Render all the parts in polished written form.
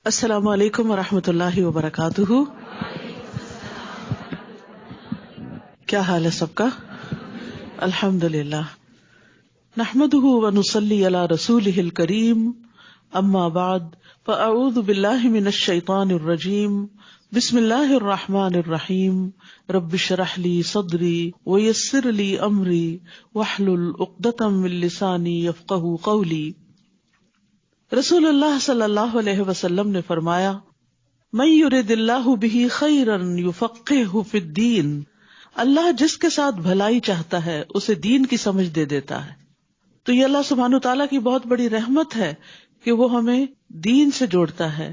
السلام علیکم ورحمۃ اللہ وبرکاتہ. کیا حال ہے سب کا؟ الحمد للہ. نحمده ونصلی علی رسولہ الکریم. اما بعد فاعوذ باللہ من الشیطان الرجیم. بسم اللہ الرحمن الرحیم. رب اشرح لی صدری ویسر لی امری واحلل عقدۃ من لسانی یفقہوا قولی. رسول اللہ صلی اللہ علیہ وسلم نے فرمایا، من یرد اللہ بہ خیرا یفقہہ فی الدین. اللہ جس کے ساتھ بھلائی چاہتا ہے اسے دین کی سمجھ دے دیتا ہے. تو یہ اللہ سبحانہ تعالیٰ کی بہت بڑی رحمت ہے کہ وہ ہمیں دین سے جوڑتا ہے،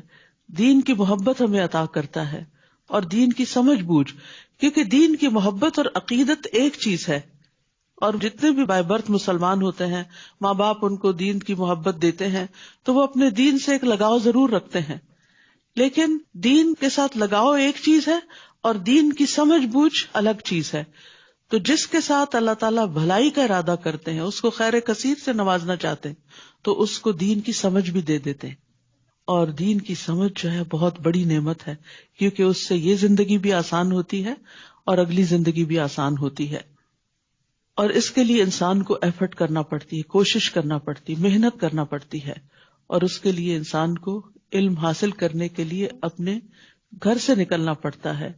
دین کی محبت ہمیں عطا کرتا ہے اور دین کی سمجھ بوجھ. کیونکہ دین کی محبت اور عقیدت ایک چیز ہے، اور جتنے بھی بائی برتھ مسلمان ہوتے ہیں، ماں باپ ان کو دین کی محبت دیتے ہیں تو وہ اپنے دین سے ایک لگاؤ ضرور رکھتے ہیں، لیکن دین کے ساتھ لگاؤ ایک چیز ہے اور دین کی سمجھ بوجھ الگ چیز ہے. تو جس کے ساتھ اللہ تعالیٰ بھلائی کا ارادہ کرتے ہیں، اس کو خیر کثیر سے نوازنا چاہتے ہیں، تو اس کو دین کی سمجھ بھی دے دیتے ہیں. اور دین کی سمجھ جو ہے بہت بڑی نعمت ہے، کیونکہ اس سے یہ زندگی بھی آسان ہوتی ہے اور اگلی زندگی بھی آسان ہوتی ہے. اور اس کے لیے انسان کو ایفرٹ کرنا پڑتی ہے، کوشش کرنا پڑتی، محنت کرنا پڑتی ہے. اور اس کے لیے انسان کو علم حاصل کرنے کے لیے اپنے گھر سے نکلنا پڑتا ہے.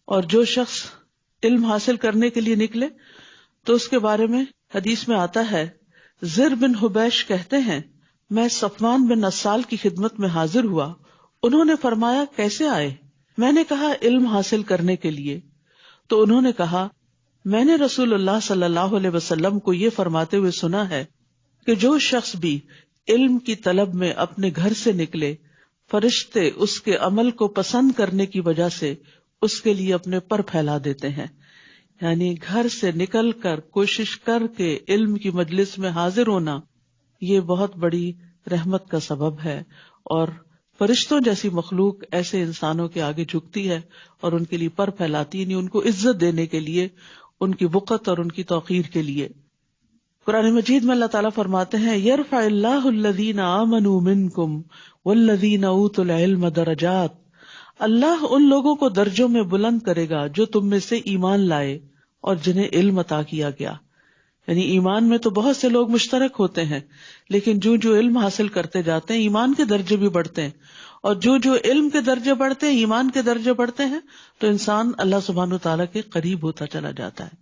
اور جو شخص علم حاصل کرنے کے لیے نکلے تو اس کے بارے میں حدیث میں آتا ہے، زر بن حبیش کہتے ہیں، میں صفوان بن اسال کی خدمت میں حاضر ہوا. انہوں نے فرمایا، کیسے آئے؟ میں نے کہا، علم حاصل کرنے کے لیے. تو انہوں نے کہا، میں نے رسول اللہ صلی اللہ علیہ وسلم کو یہ فرماتے ہوئے سنا ہے کہ جو شخص بھی علم کی طلب میں اپنے گھر سے نکلے، فرشتے اس کے عمل کو پسند کرنے کی وجہ سے اس کے لیے اپنے پر پھیلا دیتے ہیں. یعنی گھر سے نکل کر کوشش کر کے علم کی مجلس میں حاضر ہونا یہ بہت بڑی رحمت کا سبب ہے، اور فرشتوں جیسی مخلوق ایسے انسانوں کے آگے جھکتی ہے اور ان کے لیے پر پھیلاتی ہے، یعنی ان کو عزت دینے کے لیے، ان کی وقت اور ان کی توقیر کے لیے. قرآن مجید میں اللہ تعالیٰ فرماتے ہیں، یرفع اللہ الذین آمنوا منکم والذین اوتوا العلم درجات. اللہ ان لوگوں کو درجوں میں بلند کرے گا جو تم میں سے ایمان لائے اور جنہیں علم عطا کیا گیا. یعنی ایمان میں تو بہت سے لوگ مشترک ہوتے ہیں، لیکن جو علم حاصل کرتے جاتے ہیں ایمان کے درجے بھی بڑھتے ہیں، اور جو علم کے درجے بڑھتے ہیں، ایمان کے درجے بڑھتے ہیں، تو انسان اللہ سبحانہ تعالیٰ کے قریب ہوتا چلا جاتا ہے.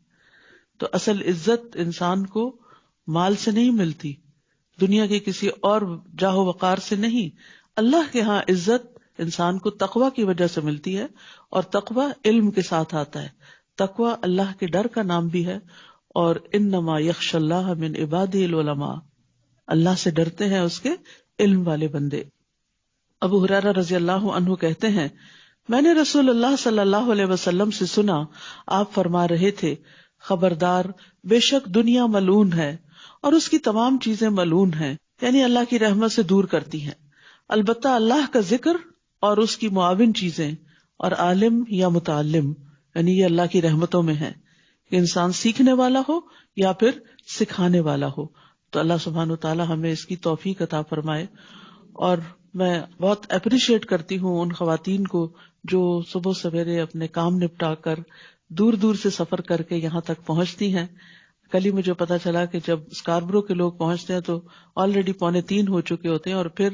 تو اصل عزت انسان کو مال سے نہیں ملتی، دنیا کے کسی اور جاہ و وقار سے نہیں. اللہ کے ہاں عزت انسان کو تقوی کی وجہ سے ملتی ہے، اور تقوی علم کے ساتھ آتا ہے. تقوی اللہ کے ڈر کا نام بھی ہے، اور انما یخشی اللہ من عبادہ العلماء، اللہ سے ڈرتے ہیں اس کے علم والے بندے. ابو ہریرہ رضی اللہ عنہ کہتے ہیں، میں نے رسول اللہ صلی اللہ علیہ وسلم سے سنا، آپ فرما رہے تھے، خبردار، بے شک دنیا ملعون ہے اور اس کی تمام چیزیں ملعون ہیں، یعنی اللہ کی رحمت سے دور کرتی ہیں، البتہ اللہ کا ذکر اور اس کی معاون چیزیں اور عالم یا متعلم، یعنی یہ اللہ کی رحمتوں میں ہے کہ انسان سیکھنے والا ہو یا پھر سکھانے والا ہو. تو اللہ سبحانہ وتعالی ہمیں اس کی توفیق عطا فرمائے. اور میں بہت اپریشیٹ کرتی ہوں ان خواتین کو جو صبح سویرے اپنے کام نپٹا کر دور دور سے سفر کر کے یہاں تک پہنچتی ہیں. کل ہی مجھے پتا چلا کہ جب اسکاربرو کے لوگ پہنچتے ہیں تو آلریڈی 2:45 ہو چکے ہوتے ہیں، اور پھر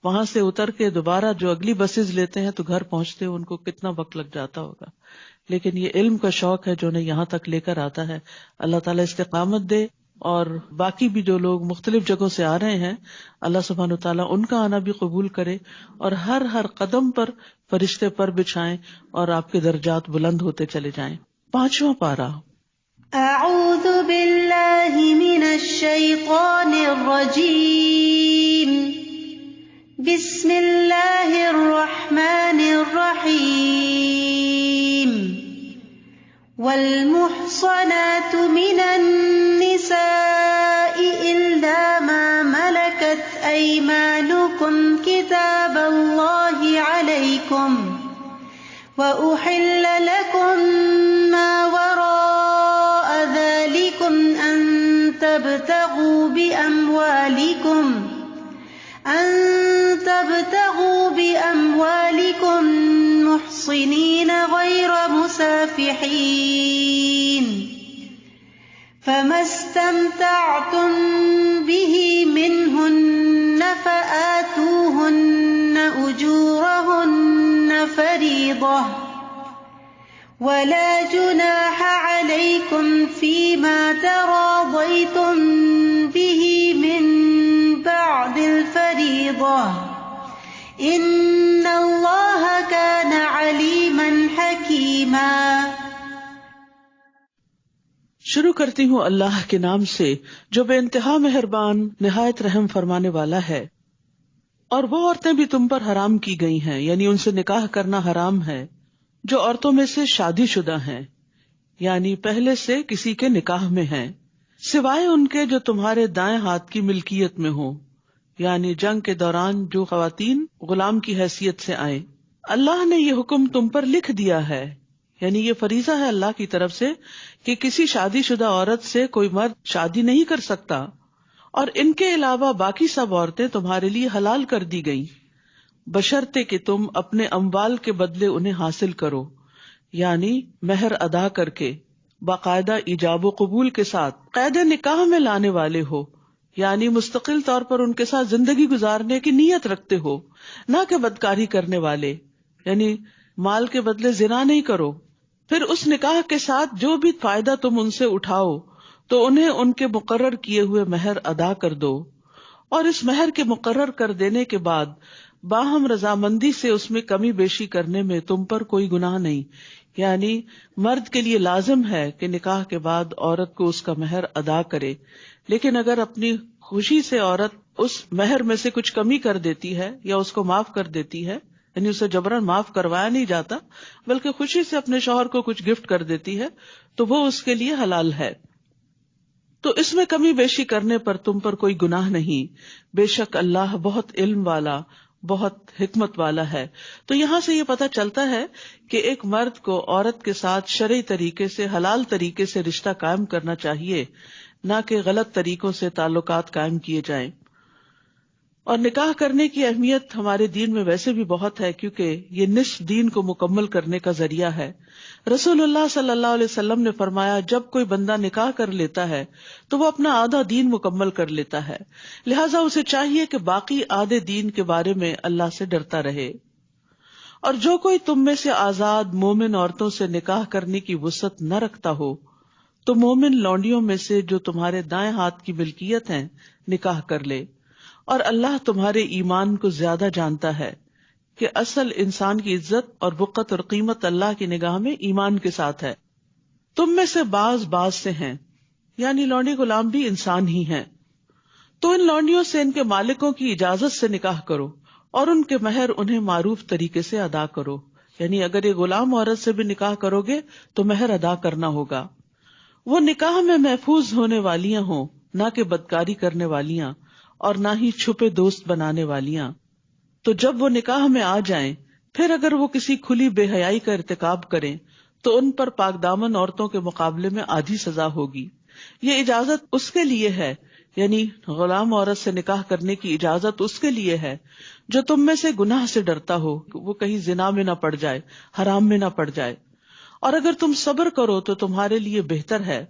وہاں سے اتر کے دوبارہ جو اگلی بسز لیتے ہیں تو گھر پہنچتے ان کو کتنا وقت لگ جاتا ہوگا. لیکن یہ علم کا شوق ہے جو انہیں یہاں تک لے کر آتا ہے. اللہ تعالیٰ استقامت دے، اور باقی بھی جو لوگ مختلف جگہوں سے آ رہے ہیں اللہ سبحانہ تعالیٰ ان کا آنا بھی قبول کرے، اور ہر قدم پر فرشتے پر بچھائیں اور آپ کے درجات بلند ہوتے چلے جائیں. 5واں پارہ. اعوذ باللہ من الشیطان الرجیم، بسم اللہ الرحمن الرحیم. والمحصنات من النساء إلا ما ملكت أيمانكم كتاب الله عليكم وأحل لكم ما وراء ذلكم أن تبتغوا بأموالكم محصنين غير مسافحين فما استمتعتم به منهن فآتوهن أجورهن فريضة ولا جناح عليكم فيما تراضيتم به من بعد الفريضة إن الله كان عليما حكيما۔ شروع کرتی ہوں اللہ کے نام سے جو بے انتہا مہربان نہایت رحم فرمانے والا ہے۔ اور وہ عورتیں بھی تم پر حرام کی گئی ہیں، یعنی ان سے نکاح کرنا حرام ہے جو عورتوں میں سے شادی شدہ ہیں، یعنی پہلے سے کسی کے نکاح میں ہیں، سوائے ان کے جو تمہارے دائیں ہاتھ کی ملکیت میں ہوں، یعنی جنگ کے دوران جو خواتین غلام کی حیثیت سے آئیں۔ اللہ نے یہ حکم تم پر لکھ دیا ہے، یعنی یہ فریضہ ہے اللہ کی طرف سے کہ کسی شادی شدہ عورت سے کوئی مرد شادی نہیں کر سکتا، اور ان کے علاوہ باقی سب عورتیں تمہارے لیے حلال کر دی گئیں، بشرطے کہ تم اپنے اموال کے بدلے انہیں حاصل کرو، یعنی مہر ادا کر کے باقاعدہ ایجاب و قبول کے ساتھ قید نکاح میں لانے والے ہو، یعنی مستقل طور پر ان کے ساتھ زندگی گزارنے کی نیت رکھتے ہو، نہ کہ بدکاری کرنے والے، یعنی مال کے بدلے زنا نہیں کرو۔ پھر اس نکاح کے ساتھ جو بھی فائدہ تم ان سے اٹھاؤ تو انہیں ان کے مقرر کیے ہوئے مہر ادا کر دو، اور اس مہر کے مقرر کر دینے کے بعد باہم رضامندی سے اس میں کمی بیشی کرنے میں تم پر کوئی گناہ نہیں، یعنی مرد کے لیے لازم ہے کہ نکاح کے بعد عورت کو اس کا مہر ادا کرے، لیکن اگر اپنی خوشی سے عورت اس مہر میں سے کچھ کمی کر دیتی ہے یا اس کو معاف کر دیتی ہے، یعنی اسے جبراً معاف کروایا نہیں جاتا بلکہ خوشی سے اپنے شوہر کو کچھ گفٹ کر دیتی ہے، تو وہ اس کے لیے حلال ہے۔ تو اس میں کمی بیشی کرنے پر تم پر کوئی گناہ نہیں، بے شک اللہ بہت علم والا، بہت حکمت والا ہے۔ تو یہاں سے یہ پتہ چلتا ہے کہ ایک مرد کو عورت کے ساتھ شرعی طریقے سے، حلال طریقے سے رشتہ قائم کرنا چاہیے، نہ کہ غلط طریقوں سے تعلقات قائم کیے جائیں۔ اور نکاح کرنے کی اہمیت ہمارے دین میں ویسے بھی بہت ہے، کیونکہ یہ نصف دین کو مکمل کرنے کا ذریعہ ہے۔ رسول اللہ صلی اللہ علیہ وسلم نے فرمایا جب کوئی بندہ نکاح کر لیتا ہے تو وہ اپنا آدھا دین مکمل کر لیتا ہے، لہٰذا اسے چاہیے کہ باقی آدھے دین کے بارے میں اللہ سے ڈرتا رہے۔ اور جو کوئی تم میں سے آزاد مومن عورتوں سے نکاح کرنے کی وسعت نہ رکھتا ہو تو مومن لونڈیوں میں سے جو تمہارے دائیں ہاتھ کی ملکیت ہیں نکاح کر لے، اور اللہ تمہارے ایمان کو زیادہ جانتا ہے کہ اصل انسان کی عزت اور وقت اور قیمت اللہ کی نگاہ میں ایمان کے ساتھ ہے۔ تم میں سے بعض سے ہیں، یعنی لونڈی غلام بھی انسان ہی ہیں، تو ان لونڈیوں سے ان کے مالکوں کی اجازت سے نکاح کرو اور ان کے مہر انہیں معروف طریقے سے ادا کرو، یعنی اگر یہ غلام عورت سے بھی نکاح کرو گے تو مہر ادا کرنا ہوگا۔ وہ نکاح میں محفوظ ہونے والیاں ہوں، نہ کہ بدکاری کرنے والیاں اور نہ ہی چھپے دوست بنانے والیاں۔ تو جب وہ نکاح میں آ جائیں پھر اگر وہ کسی کھلی بے حیائی کا ارتکاب کریں تو ان پر پاک دامن عورتوں کے مقابلے میں آدھی سزا ہوگی۔ یہ اجازت اس کے لیے ہے، یعنی غلام عورت سے نکاح کرنے کی اجازت اس کے لیے ہے جو تم میں سے گناہ سے ڈرتا ہو، وہ کہیں زنا میں نہ پڑ جائے، حرام میں نہ پڑ جائے، اور اگر تم صبر کرو تو تمہارے لیے بہتر ہے،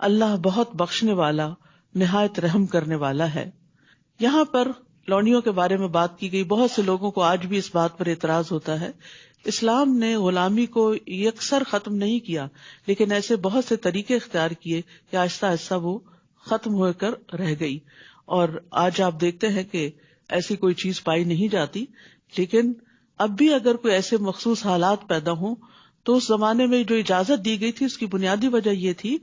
اللہ بہت بخشنے والا نہایت رحم کرنے والا ہے۔ یہاں پر لونڈیوں کے بارے میں بات کی گئی، بہت سے لوگوں کو آج بھی اس بات پر اعتراض ہوتا ہے۔ اسلام نے غلامی کو یکسر ختم نہیں کیا، لیکن ایسے بہت سے طریقے اختیار کیے کہ آہستہ آہستہ وہ ختم ہو کر رہ گئی، اور آج آپ دیکھتے ہیں کہ ایسی کوئی چیز پائی نہیں جاتی۔ لیکن اب بھی اگر کوئی ایسے مخصوص حالات پیدا ہوں تو اس زمانے میں جو اجازت دی گئی تھی اس کی بنیادی وجہ یہ تھی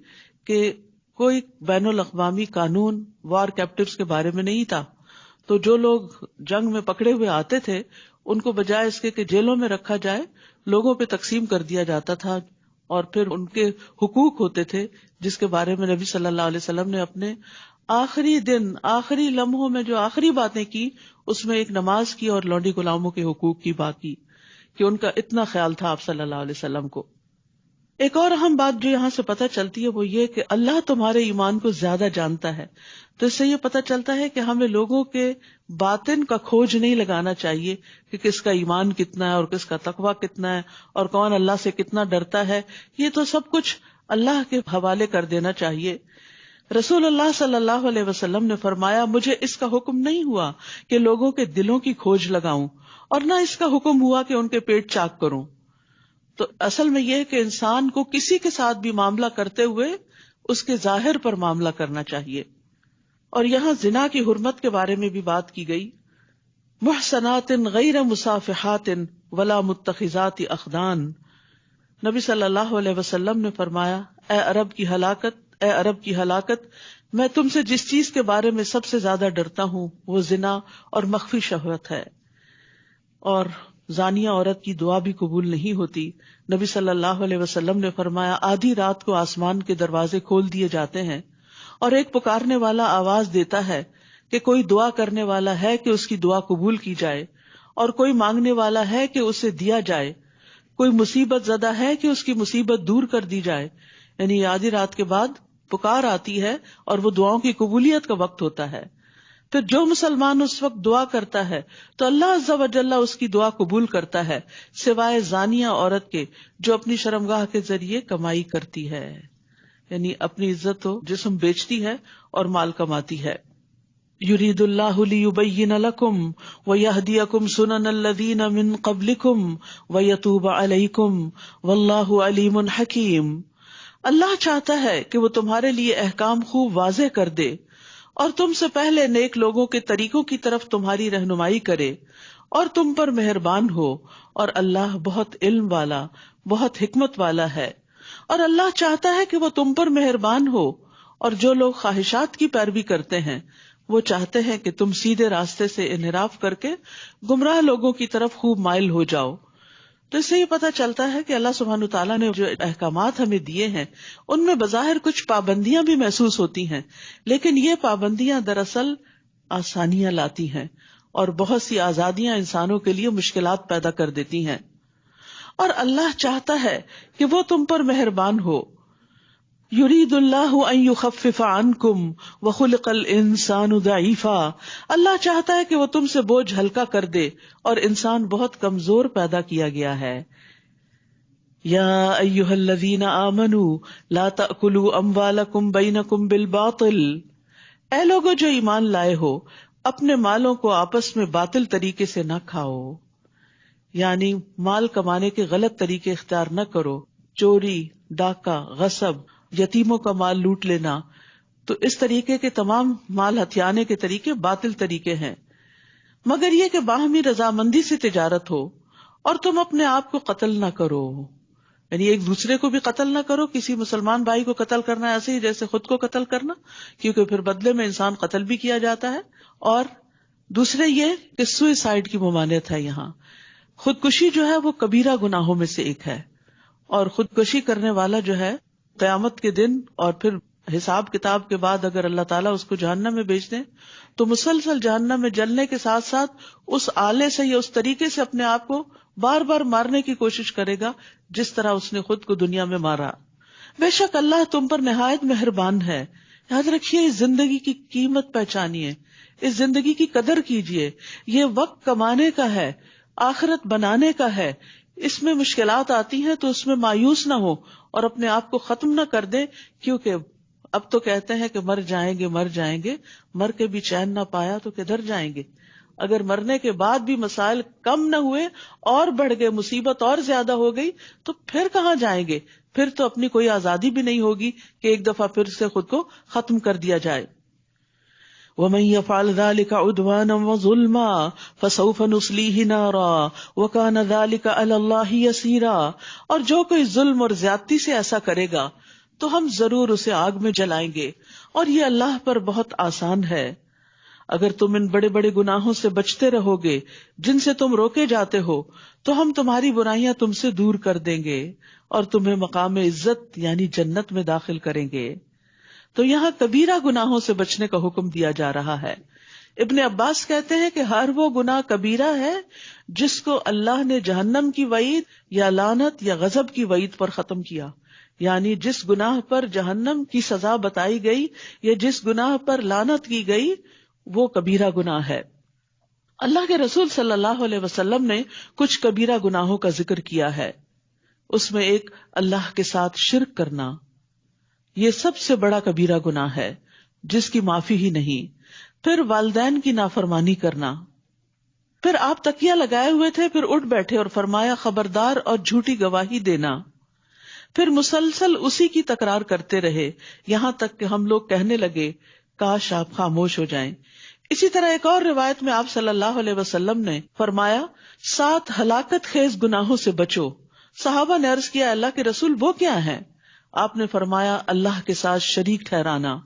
کہ کوئی بین الاقوامی قانون وار کیپٹیوز کے بارے میں نہیں تھا، تو جو لوگ جنگ میں پکڑے ہوئے آتے تھے ان کو بجائے اس کے کہ جیلوں میں رکھا جائے لوگوں پہ تقسیم کر دیا جاتا تھا، اور پھر ان کے حقوق ہوتے تھے جس کے بارے میں نبی صلی اللہ علیہ وسلم نے اپنے آخری دن، آخری لمحوں میں جو آخری باتیں کی اس میں ایک نماز کی اور لونڈی غلاموں کے حقوق کی بات کی کہ ان کا اتنا خیال تھا آپ صلی اللہ علیہ وسلم کو۔ ایک اور اہم بات جو یہاں سے پتہ چلتی ہے وہ یہ کہ اللہ تمہارے ایمان کو زیادہ جانتا ہے. تو اس سے یہ پتہ چلتا ہے کہ ہمیں لوگوں کے باطن کا کھوج نہیں لگانا چاہیے کہ کس کا ایمان کتنا ہے اور کس کا تقویٰ کتنا ہے اور کون اللہ سے کتنا ڈرتا ہے. یہ تو سب کچھ اللہ کے حوالے کر دینا چاہیے. رسول اللہ صلی اللہ علیہ وسلم نے فرمایا مجھے اس کا حکم نہیں ہوا کہ لوگوں کے دلوں کی کھوج لگاؤں اور نہ اس کا حکم ہوا کہ ان کے پیٹ چاک کروں. تو اصل میں یہ ہے کہ انسان کو کسی کے ساتھ بھی معاملہ کرتے ہوئے اس کے ظاہر پر معاملہ کرنا چاہیے. اور یہاں زنا کی حرمت کے بارے میں بھی بات کی گئی. محصنات غیر مصافحات ولا متخذات اخدان. نبی صلی اللہ علیہ وسلم نے فرمایا اے عرب کی ہلاکت، میں تم سے جس چیز کے بارے میں سب سے زیادہ ڈرتا ہوں وہ زنا اور مخفی شہوت ہے. اور زانیہ عورت کی دعا بھی قبول نہیں ہوتی. نبی صلی اللہ علیہ وسلم نے فرمایا آدھی رات کو آسمان کے دروازے کھول دیے جاتے ہیں اور ایک پکارنے والا آواز دیتا ہے کہ کوئی دعا کرنے والا ہے کہ اس کی دعا قبول کی جائے، اور کوئی مانگنے والا ہے کہ اسے دیا جائے، کوئی مصیبت زدہ ہے کہ اس کی مصیبت دور کر دی جائے. یعنی آدھی رات کے بعد پکار آتی ہے اور وہ دعاؤں کی قبولیت کا وقت ہوتا ہے. پھر جو مسلمان اس وقت دعا کرتا ہے تو اللہ عز و جل اس کی دعا قبول کرتا ہے، سوائے زانیہ عورت کے جو اپنی شرمگاہ کے ذریعے کمائی کرتی ہے، یعنی اپنی عزت و جسم بیچتی ہے اور مال کماتی ہے. یرید اللہ لیبین لکم ویہدیکم سنن الذین من قبلکم ویتوب علیکم واللہ علیم حکیم. اللہ چاہتا ہے کہ وہ تمہارے لیے احکام خوب واضح کر دے اور تم سے پہلے نیک لوگوں کے طریقوں کی طرف تمہاری رہنمائی کرے اور تم پر مہربان ہو، اور اللہ بہت علم والا بہت حکمت والا ہے. اور اللہ چاہتا ہے کہ وہ تم پر مہربان ہو، اور جو لوگ خواہشات کی پیروی کرتے ہیں وہ چاہتے ہیں کہ تم سیدھے راستے سے انحراف کر کے گمراہ لوگوں کی طرف خوب مائل ہو جاؤ. تو اس سے یہ پتہ چلتا ہے کہ اللہ سبحانہ تعالیٰ نے جو احکامات ہمیں دیے ہیں ان میں بظاہر کچھ پابندیاں بھی محسوس ہوتی ہیں، لیکن یہ پابندیاں دراصل آسانیاں لاتی ہیں اور بہت سی آزادیاں انسانوں کے لیے مشکلات پیدا کر دیتی ہیں. اور اللہ چاہتا ہے کہ وہ تم پر مہربان ہو. یرید اللہ ان یخفف عنکم وخلق الانسان ضعیفا. اللہ چاہتا ہے کہ وہ تم سے بوجھ ہلکا کر دے اور انسان بہت کمزور پیدا کیا گیا ہے. یا ایھا الذین آمنوا لا تأکلوا اموالکم بینکم بالباطل. اے لوگو جو ایمان لائے ہو اپنے مالوں کو آپس میں باطل طریقے سے نہ کھاؤ، یعنی مال کمانے کے غلط طریقے اختیار نہ کرو. چوری، ڈاکہ، غصب، یتیموں کا مال لوٹ لینا، تو اس طریقے کے تمام مال ہتھیانے کے طریقے باطل طریقے ہیں. مگر یہ کہ باہمی رضامندی سے تجارت ہو اور تم اپنے آپ کو قتل نہ کرو، یعنی ایک دوسرے کو بھی قتل نہ کرو. کسی مسلمان بھائی کو قتل کرنا ایسے ہی جیسے خود کو قتل کرنا، کیونکہ پھر بدلے میں انسان قتل بھی کیا جاتا ہے. اور دوسرے یہ کہ سوئسائڈ کی ممانعت ہے. یہاں خودکشی جو ہے وہ کبیرہ گناہوں میں سے ایک ہے، اور خودکشی کرنے والا جو ہے قیامت کے دن اور پھر حساب کتاب کے بعد اگر اللہ تعالیٰ اس کو جہنم میں بھیج دیں تو مسلسل جہنم میں جلنے کے ساتھ ساتھ اس آلے سے یا اس طریقے سے اپنے آپ کو بار بار مارنے کی کوشش کرے گا جس طرح اس نے خود کو دنیا میں مارا. بے شک اللہ تم پر نہایت مہربان ہے. یاد رکھیے اس زندگی کی قیمت پہچانیے، اس زندگی کی قدر کیجیے. یہ وقت کمانے کا ہے، آخرت بنانے کا ہے. اس میں مشکلات آتی ہیں تو اس میں مایوس نہ ہو اور اپنے آپ کو ختم نہ کر دیں، کیونکہ اب تو کہتے ہیں کہ مر جائیں گے، مر کے بھی چین نہ پایا تو کدھر جائیں گے. اگر مرنے کے بعد بھی مسائل کم نہ ہوئے اور بڑھ گئے، مصیبت اور زیادہ ہو گئی، تو پھر کہاں جائیں گے؟ پھر تو اپنی کوئی آزادی بھی نہیں ہوگی کہ ایک دفعہ پھر سے خود کو ختم کر دیا جائے. وَمَن يَفْعَلْ ذَلِكَ عُدْوَانًا وَظُلْمًا فَسَوْفَ نُصْلِيهِ نَارًا وَكَانَ ذَلِكَ عَلَى اللَّهِ يَسِيرًا. اور جو کوئی ظلم اور زیادتی سے ایسا کرے گا تو ہم ضرور اسے آگ میں جلائیں گے، اور یہ اللہ پر بہت آسان ہے. اگر تم ان بڑے بڑے گناہوں سے بچتے رہو گے جن سے تم روکے جاتے ہو تو ہم تمہاری برائیاں تم سے دور کر دیں گے اور تمہیں مقام عزت یعنی جنت میں داخل کریں گے. تو یہاں کبیرہ گناہوں سے بچنے کا حکم دیا جا رہا ہے. ابن عباس کہتے ہیں کہ ہر وہ گناہ کبیرہ ہے جس کو اللہ نے جہنم کی وعید یا لعنت یا غضب کی وعید پر ختم کیا. یعنی جس گناہ پر جہنم کی سزا بتائی گئی یا جس گناہ پر لعنت کی گئی وہ کبیرہ گناہ ہے۔ اللہ کے رسول صلی اللہ علیہ وسلم نے کچھ کبیرہ گناہوں کا ذکر کیا ہے، اس میں ایک اللہ کے ساتھ شرک کرنا، یہ سب سے بڑا کبیرہ گناہ ہے جس کی معافی ہی نہیں۔ پھر والدین کی نافرمانی کرنا۔ پھر آپ تکیہ لگائے ہوئے تھے، پھر اٹھ بیٹھے اور فرمایا خبردار اور جھوٹی گواہی دینا۔ پھر مسلسل اسی کی تکرار کرتے رہے یہاں تک کہ ہم لوگ کہنے لگے کاش آپ خاموش ہو جائیں۔ اسی طرح ایک اور روایت میں آپ صلی اللہ علیہ وسلم نے فرمایا 7 ہلاکت خیز گناہوں سے بچو۔ صحابہ نے عرض کیا اللہ کے رسول وہ کیا ہیں؟ آپ نے فرمایا اللہ کے ساتھ شریک ٹھہرانا،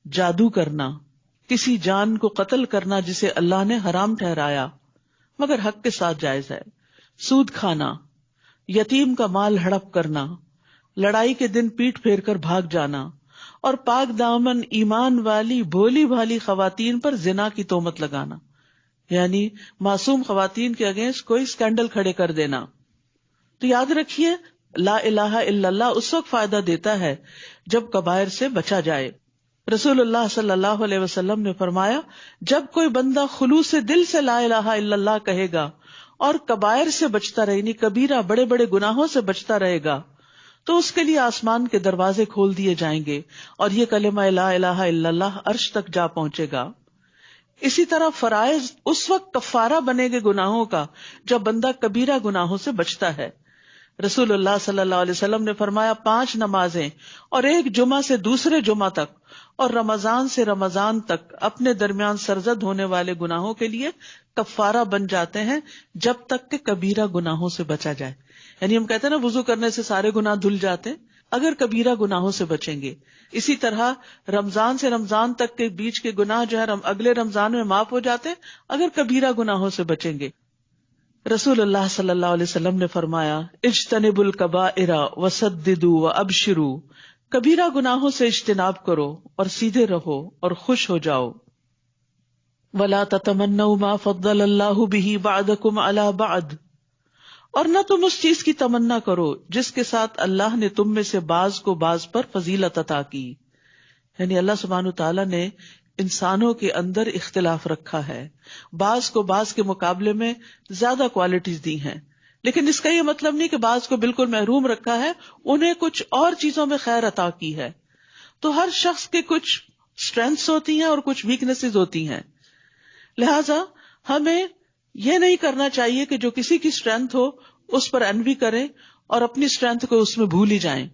جادو کرنا، کسی جان کو قتل کرنا جسے اللہ نے حرام ٹھہرایا مگر حق کے ساتھ جائز ہے، سود کھانا، یتیم کا مال ہڑپ کرنا، لڑائی کے دن پیٹ پھیر کر بھاگ جانا، اور پاک دامن ایمان والی بھولی بھالی خواتین پر زنا کی تہمت لگانا، یعنی معصوم خواتین کے اگینسٹ کوئی اسکینڈل کھڑے کر دینا۔ تو یاد رکھیے لا الہ الا اللہ اس وقت فائدہ دیتا ہے جب کبائر سے بچا جائے۔ رسول اللہ صلی اللہ علیہ وسلم نے فرمایا جب کوئی بندہ خلوص دل سے لا الہ الا اللہ کہے گا اور کبائر سے بچتا رہے، یعنی کبیرہ بڑے بڑے گناہوں سے بچتا رہے گا، تو اس کے لیے آسمان کے دروازے کھول دیے جائیں گے اور یہ کلمہ لا الہ الا اللہ عرش تک جا پہنچے گا۔ اسی طرح فرائض اس وقت کفارہ بنے گے گناہوں کا جب بندہ کبیرہ گناہوں سے بچتا ہے۔ رسول اللہ صلی اللہ علیہ وسلم نے فرمایا 5 نمازیں اور ایک جمعہ سے دوسرے جمعہ تک اور رمضان سے رمضان تک اپنے درمیان سرزد ہونے والے گناہوں کے لیے کفارہ بن جاتے ہیں جب تک کہ کبیرہ گناہوں سے بچا جائے۔ یعنی ہم کہتے ہیں نا وضو کرنے سے سارے گناہ دھل جاتے ہیں اگر کبیرہ گناہوں سے بچیں گے۔ اسی طرح رمضان سے رمضان تک کے بیچ کے گناہ جو ہے اگلے رمضان میں معاف ہو جاتے ہیں اگر کبیرہ گناہوں سے بچیں گے۔ رسول اللہ صلی اللہ علیہ وسلم نے فرمایا اجتنبوا الکبائر وسددوا وابشروا، کبیرہ گناہوں سے اجتناب کرو اور سیدھے رہو اور خوش ہو جاؤ۔ ولا تتمنوا ما فضل اللہ به بعضکم علی بعض، اور نہ تم اس چیز کی تمنا کرو جس کے ساتھ اللہ نے تم میں سے بعض کو بعض پر فضیلت عطا کی۔ یعنی اللہ سبحانہ وتعالی نے انسانوں کے اندر اختلاف رکھا ہے، بعض کو بعض کے مقابلے میں زیادہ کوالٹیز دی ہیں، لیکن اس کا یہ مطلب نہیں کہ بعض کو بالکل محروم رکھا ہے، انہیں کچھ اور چیزوں میں خیر عطا کی ہے۔ تو ہر شخص کے کچھ اسٹرینتھس ہوتی ہیں اور کچھ ویکنیسز ہوتی ہیں، لہذا ہمیں یہ نہیں کرنا چاہیے کہ جو کسی کی اسٹرینتھ ہو اس پر انوی کریں اور اپنی اسٹرینتھ کو اس میں بھول ہی جائیں۔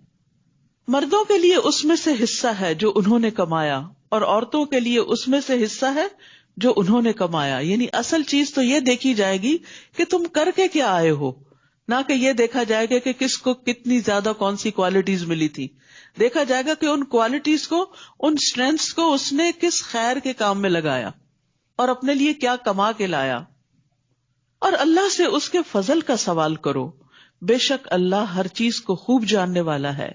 مردوں کے لیے اس میں سے حصہ ہے جو انہوں نے کمایا اور عورتوں کے لیے اس میں سے حصہ ہے جو انہوں نے کمایا، یعنی اصل چیز تو یہ دیکھی جائے گی کہ تم کر کے کیا آئے ہو، نہ کہ یہ دیکھا جائے گا کہ کس کو کتنی زیادہ کون سی کوالٹیز ملی تھی۔ دیکھا جائے گا کہ ان کوالٹیز کو، ان اسٹرینتھس کو اس نے کس خیر کے کام میں لگایا اور اپنے لیے کیا کما کے لایا۔ اور اللہ سے اس کے فضل کا سوال کرو، بے شک اللہ ہر چیز کو خوب جاننے والا ہے۔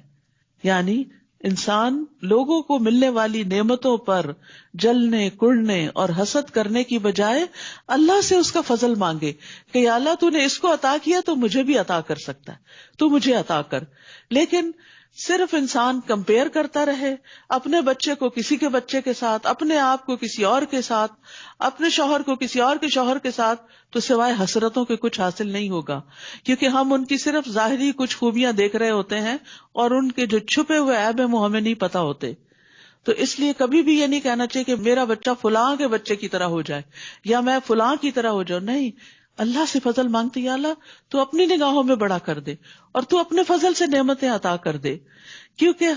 یعنی انسان لوگوں کو ملنے والی نعمتوں پر جلنے، کڑنے اور حسد کرنے کی بجائے اللہ سے اس کا فضل مانگے کہ یا اللہ تو نے اس کو عطا کیا تو مجھے بھی عطا کر سکتا ہے، تو مجھے عطا کر۔ لیکن صرف انسان کمپیئر کرتا رہے، اپنے بچے کو کسی کے بچے کے ساتھ، اپنے آپ کو کسی اور کے ساتھ، اپنے شوہر کو کسی اور کے شوہر کے ساتھ، تو سوائے حسرتوں کے کچھ حاصل نہیں ہوگا، کیونکہ ہم ان کی صرف ظاہری کچھ خوبیاں دیکھ رہے ہوتے ہیں اور ان کے جو چھپے ہوئے عیب ہیں وہ ہمیں نہیں پتا ہوتے۔ تو اس لیے کبھی بھی یہ نہیں کہنا چاہیے کہ میرا بچہ فلاں کے بچے کی طرح ہو جائے یا میں فلاں کی طرح ہو جاؤں، نہیں، اللہ سے فضل مانگتے یا اللہ تو اپنی نگاہوں میں بڑا کر دے اور تو اپنے فضل سے نعمتیں عطا کر دے، کیونکہ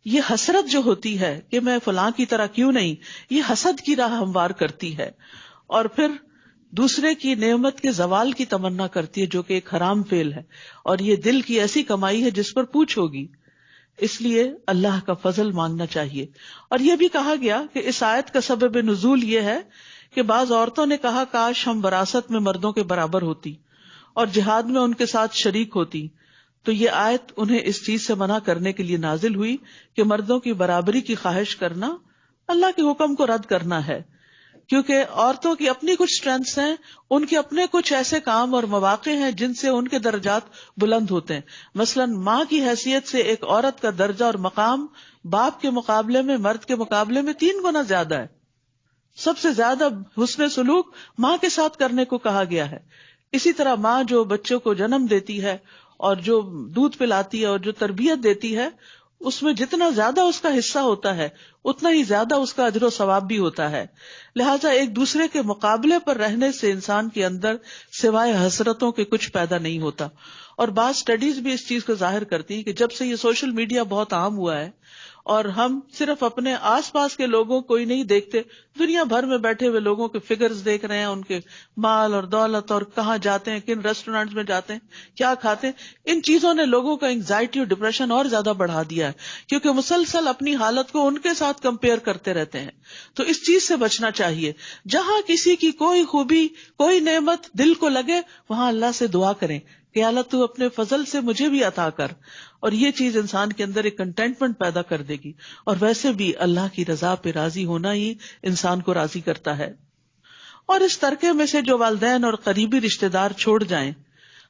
یہ حسرت جو ہوتی ہے کہ میں فلاں کی طرح کیوں نہیں، یہ حسد کی راہ ہموار کرتی ہے اور پھر دوسرے کی نعمت کے زوال کی تمنا کرتی ہے، جو کہ ایک حرام فعل ہے اور یہ دل کی ایسی کمائی ہے جس پر پوچھ ہوگی۔ اس لیے اللہ کا فضل مانگنا چاہیے۔ اور یہ بھی کہا گیا کہ اس آیت کا سبب نزول یہ ہے کہ بعض عورتوں نے کہا کاش ہم وراثت میں مردوں کے برابر ہوتی اور جہاد میں ان کے ساتھ شریک ہوتی، تو یہ آیت انہیں اس چیز سے منع کرنے کے لیے نازل ہوئی کہ مردوں کی برابری کی خواہش کرنا اللہ کے حکم کو رد کرنا ہے۔ کیونکہ عورتوں کی اپنی کچھ اسٹرینتھس ہیں، ان کے اپنے کچھ ایسے کام اور مواقع ہیں جن سے ان کے درجات بلند ہوتے ہیں. مثلا ماں کی حیثیت سے ایک عورت کا درجہ اور مقام باپ کے مقابلے میں، مرد کے مقابلے میں 3 گنا زیادہ ہے. سب سے زیادہ حسن سلوک ماں کے ساتھ کرنے کو کہا گیا ہے. اسی طرح ماں جو بچوں کو جنم دیتی ہے اور جو دودھ پلاتی ہے اور جو تربیت دیتی ہے، اس میں جتنا زیادہ اس کا حصہ ہوتا ہے اتنا ہی زیادہ اس کا اجر و ثواب بھی ہوتا ہے. لہٰذا ایک دوسرے کے مقابلے پر رہنے سے انسان کے اندر سوائے حسرتوں کے کچھ پیدا نہیں ہوتا. اور بعض سٹڈیز بھی اس چیز کو ظاہر کرتی ہیں کہ جب سے یہ سوشل میڈیا بہت عام ہوا ہے اور ہم صرف اپنے آس پاس کے لوگوں کو ہی نہیں دیکھتے، دنیا بھر میں بیٹھے ہوئے لوگوں کے فگرز دیکھ رہے ہیں، ان کے مال اور دولت اور کہاں جاتے ہیں، کن ریسٹورینٹس میں جاتے ہیں، کیا کھاتے ہیں، ان چیزوں نے لوگوں کا انگزائٹی اور ڈپریشن اور زیادہ بڑھا دیا ہے، کیونکہ مسلسل اپنی حالت کو ان کے ساتھ کمپیئر کرتے رہتے ہیں. تو اس چیز سے بچنا چاہیے. جہاں کسی کی کوئی خوبی، کوئی نعمت دل کو لگے، وہاں اللہ سے دعا کریں کہ اللہ تو اپنے فضل سے مجھے بھی عطا کر. اور یہ چیز انسان کے اندر ایک کنٹینٹمنٹ پیدا کر دے گی. اور ویسے بھی اللہ کی رضا پہ راضی ہونا ہی انسان کو راضی کرتا ہے. اور اس ترکے میں سے جو والدین اور قریبی رشتہ دار چھوڑ جائیں،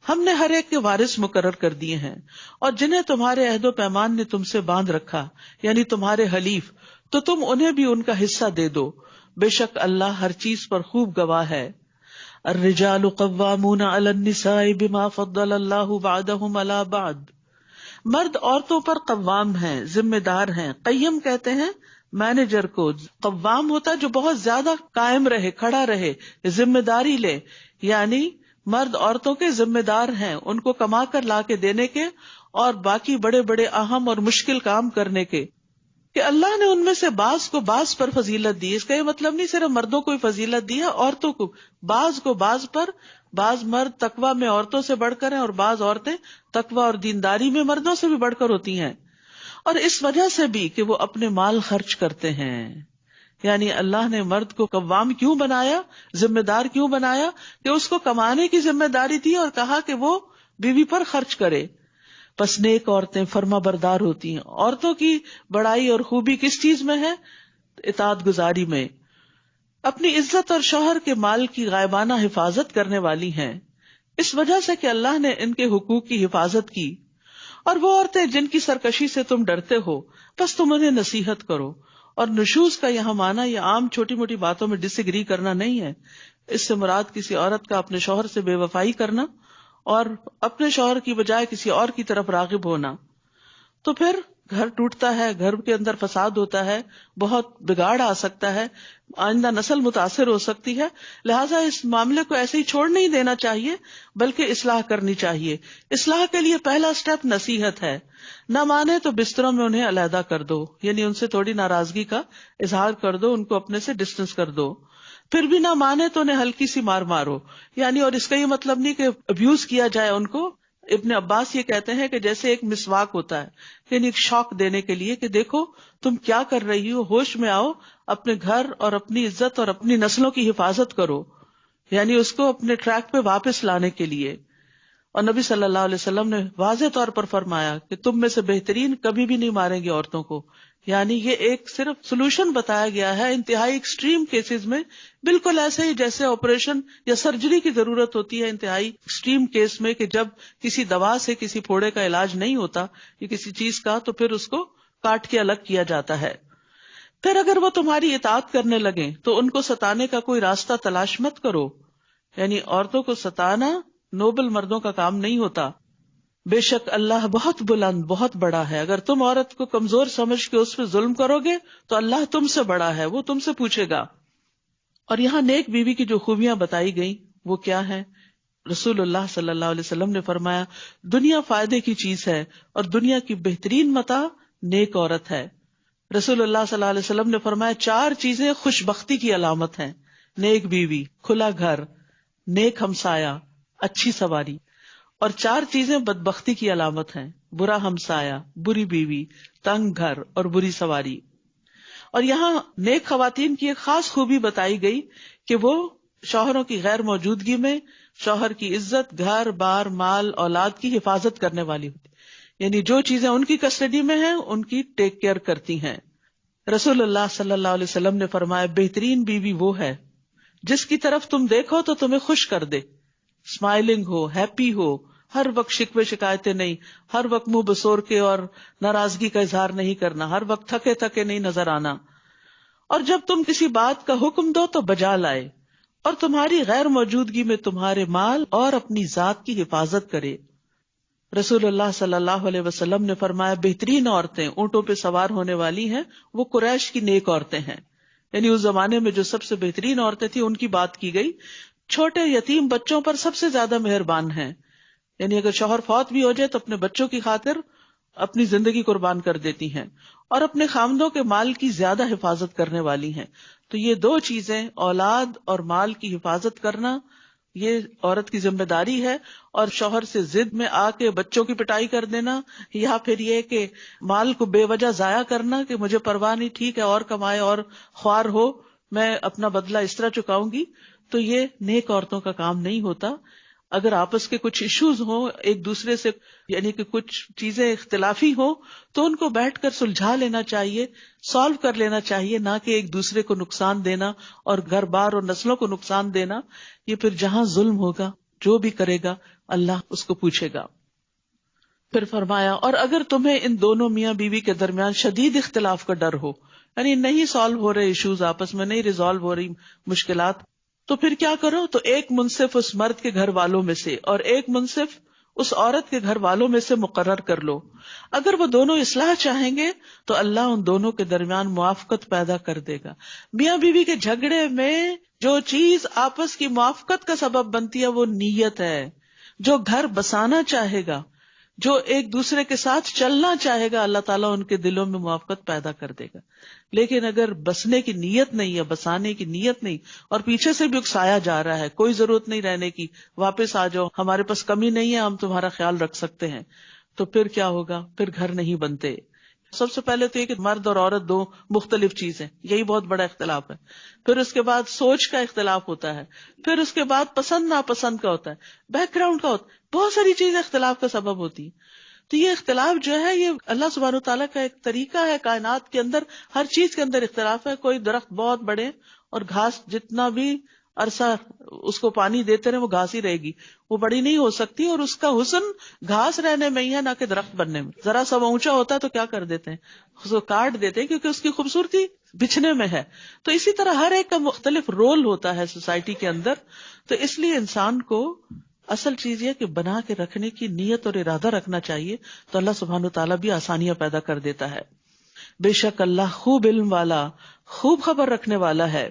ہم نے ہر ایک کے وارث مقرر کر دیے ہیں، اور جنہیں تمہارے عہد و پیمان نے تم سے باندھ رکھا، یعنی تمہارے حلیف، تو تم انہیں بھی ان کا حصہ دے دو. بے شک اللہ ہر چیز پر خوب گواہ ہے. الرجال قوامون علی النساء بما فضل اللہ بعضهم علی بعض. مرد عورتوں پر قوام ہیں، ذمہ دار ہیں. قیم کہتے ہیں مینیجر کو. قوام ہوتا ہے جو بہت زیادہ قائم رہے، کھڑا رہے، ذمہ داری لے. یعنی مرد عورتوں کے ذمہ دار ہیں، ان کو کما کر لا کے دینے کے اور باقی بڑے بڑے اہم اور مشکل کام کرنے کے. کہ اللہ نے ان میں سے بعض کو بعض پر فضیلت دی. اس کا یہ مطلب نہیں صرف مردوں کو ہی فضیلت دی ہے، عورتوں کو بعض پر. بعض مرد تقویٰ میں عورتوں سے بڑھ کر ہیں اور بعض عورتیں تقویٰ اور دینداری میں مردوں سے بھی بڑھ کر ہوتی ہیں. اور اس وجہ سے بھی کہ وہ اپنے مال خرچ کرتے ہیں. یعنی اللہ نے مرد کو قوام کیوں بنایا، ذمہ دار کیوں بنایا؟ کہ اس کو کمانے کی ذمہ داری تھی اور کہا کہ وہ بیوی پر خرچ کرے. پس نیک عورتیں فرما بردار ہوتی ہیں. عورتوں کی بڑائی اور خوبی کس چیز میں ہے؟ اطاعت گزاری میں. اپنی عزت اور شوہر کے مال کی غائبانہ حفاظت کرنے والی ہیں، اس وجہ سے کہ اللہ نے ان کے حقوق کی حفاظت کی. اور وہ عورتیں جن کی سرکشی سے تم ڈرتے ہو، بس تم انہیں نصیحت کرو. اور نشوز کا یہاں معنی یہ عام چھوٹی موٹی باتوں میں ڈس ایگری کرنا نہیں ہے. اس سے مراد کسی عورت کا اپنے شوہر سے بے وفائی کرنا اور اپنے شوہر کی بجائے کسی اور کی طرف راغب ہونا. تو پھر گھر ٹوٹتا ہے، گھر کے اندر فساد ہوتا ہے، بہت بگاڑ آ سکتا ہے، آئندہ نسل متاثر ہو سکتی ہے. لہٰذا اس معاملے کو ایسے ہی چھوڑ نہیں دینا چاہیے، بلکہ اصلاح کرنی چاہیے. اصلاح کے لیے پہلا سٹیپ نصیحت ہے. نہ مانے تو بستروں میں انہیں علیحدہ کر دو، یعنی ان سے تھوڑی ناراضگی کا اظہار کر دو، ان کو اپنے سے ڈسٹینس کر دو. پھر بھی نہ مانے تو انہیں ہلکی سی مار مارو. یعنی اور اس کا یہ مطلب نہیں کہ ابیوز کیا جائے ان کو. ابن عباس یہ کہتے ہیں کہ جیسے ایک مسواک ہوتا ہے، یعنی ایک شوق دینے کے لیے کہ دیکھو تم کیا کر رہی ہو، ہوش میں آؤ، اپنے گھر اور اپنی عزت اور اپنی نسلوں کی حفاظت کرو. یعنی اس کو اپنے ٹریک پہ واپس لانے کے لیے. اور نبی صلی اللہ علیہ وسلم نے واضح طور پر فرمایا کہ تم میں سے بہترین کبھی بھی نہیں ماریں گے عورتوں کو. یعنی یہ ایک صرف سولوشن بتایا گیا ہے انتہائی ایکسٹریم کیسز میں، بالکل ایسے ہی جیسے آپریشن یا سرجری کی ضرورت ہوتی ہے انتہائی ایکسٹریم کیس میں، کہ جب کسی دوا سے کسی پھوڑے کا علاج نہیں ہوتا یا کسی چیز کا، تو پھر اس کو کاٹ کے الگ کیا جاتا ہے. پھر اگر وہ تمہاری اطاعت کرنے لگیں تو ان کو ستانے کا کوئی راستہ تلاش مت کرو. یعنی عورتوں کو ستانا نوبل مردوں کا کام نہیں ہوتا. بے شک اللہ بہت بلند، بہت بڑا ہے. اگر تم عورت کو کمزور سمجھ کے اس پہ ظلم کرو گے تو اللہ تم سے بڑا ہے، وہ تم سے پوچھے گا. اور یہاں نیک بیوی کی جو خوبیاں بتائی گئیں وہ کیا ہیں؟ رسول اللہ صلی اللہ علیہ وسلم نے فرمایا دنیا فائدے کی چیز ہے اور دنیا کی بہترین متاع نیک عورت ہے. رسول اللہ صلی اللہ علیہ وسلم نے فرمایا 4 چیزیں خوش بختی کی علامت ہیں: نیک بیوی، کھلا گھر، نیک ہمسایہ، اچھی سواری. اور 4 چیزیں بدبختی کی علامت ہیں: برا ہمسایہ، بری بیوی، تنگ گھر اور بری سواری. اور یہاں نیک خواتین کی ایک خاص خوبی بتائی گئی کہ وہ شوہروں کی غیر موجودگی میں شوہر کی عزت، گھر بار، مال، اولاد کی حفاظت کرنے والی ہوتی. یعنی جو چیزیں ان کی کسٹڈی میں ہیں ان کی ٹیک کیئر کرتی ہیں. رسول اللہ صلی اللہ علیہ وسلم نے فرمایا بہترین بیوی وہ ہے جس کی طرف تم دیکھو تو تمہیں خوش کر دے، اسمائلنگ ہو، ہیپی ہو، ہر وقت شکوے شکایتیں نہیں، ہر وقت منہ بسور کے اور ناراضگی کا اظہار نہیں کرنا، ہر وقت تھکے تھکے نہیں نظر آنا، اور جب تم کسی بات کا حکم دو تو بجا لائے، اور تمہاری غیر موجودگی میں تمہارے مال اور اپنی ذات کی حفاظت کرے۔ رسول اللہ صلی اللہ علیہ وسلم نے فرمایا بہترین عورتیں اونٹوں پہ سوار ہونے والی ہیں وہ قریش کی نیک عورتیں ہیں، یعنی اس زمانے میں جو سب سے بہترین عورتیں تھیں ان کی بات کی گئی۔ چھوٹے یتیم بچوں پر سب سے زیادہ مہربان ہیں، یعنی اگر شوہر فوت بھی ہو جائے تو اپنے بچوں کی خاطر اپنی زندگی قربان کر دیتی ہیں، اور اپنے خامدوں کے مال کی زیادہ حفاظت کرنے والی ہیں۔ تو یہ دو چیزیں، اولاد اور مال کی حفاظت کرنا، یہ عورت کی ذمہ داری ہے، اور شوہر سے ضد میں آ کے بچوں کی پٹائی کر دینا، یا پھر یہ کہ مال کو بے وجہ ضائع کرنا کہ مجھے پرواہ نہیں، ٹھیک ہے اور کمائے اور خوار ہو، میں اپنا بدلہ اس طرح چکاؤں گی، تو یہ نیک عورتوں کا کام نہیں ہوتا۔ اگر آپس کے کچھ ایشوز ہوں ایک دوسرے سے، یعنی کہ کچھ چیزیں اختلافی ہوں، تو ان کو بیٹھ کر سلجھا لینا چاہیے، سالو کر لینا چاہیے، نہ کہ ایک دوسرے کو نقصان دینا اور گھر بار اور نسلوں کو نقصان دینا۔ یہ پھر جہاں ظلم ہوگا جو بھی کرے گا اللہ اس کو پوچھے گا۔ پھر فرمایا اور اگر تمہیں ان دونوں میاں بیوی کے درمیان شدید اختلاف کا ڈر ہو، یعنی نہیں سالو ہو رہے ایشوز، آپس میں نہیں ریزالو ہو رہی مشکلات، تو پھر کیا کرو، تو ایک منصف اس مرد کے گھر والوں میں سے اور ایک منصف اس عورت کے گھر والوں میں سے مقرر کر لو۔ اگر وہ دونوں اصلاح چاہیں گے تو اللہ ان دونوں کے درمیان موافقت پیدا کر دے گا۔ میاں بیوی کے جھگڑے میں جو چیز آپس کی موافقت کا سبب بنتی ہے وہ نیت ہے۔ جو گھر بسانا چاہے گا، جو ایک دوسرے کے ساتھ چلنا چاہے گا، اللہ تعالیٰ ان کے دلوں میں موافقت پیدا کر دے گا۔ لیکن اگر بسنے کی نیت نہیں ہے، بسانے کی نیت نہیں، اور پیچھے سے بھی اکسایا جا رہا ہے، کوئی ضرورت نہیں رہنے کی، واپس آ جاؤ، ہمارے پاس کمی نہیں ہے، ہم تمہارا خیال رکھ سکتے ہیں، تو پھر کیا ہوگا، پھر گھر نہیں بنتے۔ سب سے پہلے تو یہ کہ مرد اور عورت دو مختلف چیزیں، یہی بہت بڑا اختلاف ہے۔ پھر اس کے بعد سوچ کا اختلاف ہوتا ہے، پھر اس کے بعد پسند ناپسند کا ہوتا ہے، بیک گراؤنڈ کا ہوتا ہے، بہت ساری چیزیں اختلاف کا سبب ہوتی ہیں۔ تو یہ اختلاف جو ہے یہ اللہ سبحانہ وتعالیٰ کا ایک طریقہ ہے، کائنات کے اندر ہر چیز کے اندر اختلاف ہے۔ کوئی درخت بہت بڑے اور گھاس جتنا بھی عرصہ اس کو پانی دیتے رہے وہ گھاس ہی رہے گی، وہ بڑی نہیں ہو سکتی، اور اس کا حسن گھاس رہنے میں ہی ہے، نہ کہ درخت بننے میں۔ ذرا سا اونچا ہوتا ہے تو کیا کر دیتے ہیں، اس کو کاٹ دیتے ہیں، کیونکہ اس کی خوبصورتی بچھنے میں ہے۔ تو اسی طرح ہر ایک کا مختلف رول ہوتا ہے سوسائٹی کے اندر، تو اس لیے انسان کو اصل چیز یہ کہ بنا کے رکھنے کی نیت اور ارادہ رکھنا چاہیے، تو اللہ سبحانہ تعالیٰ بھی آسانیاں پیدا کر دیتا ہے۔ بے شک اللہ خوب علم والا، خوب خبر رکھنے والا ہے۔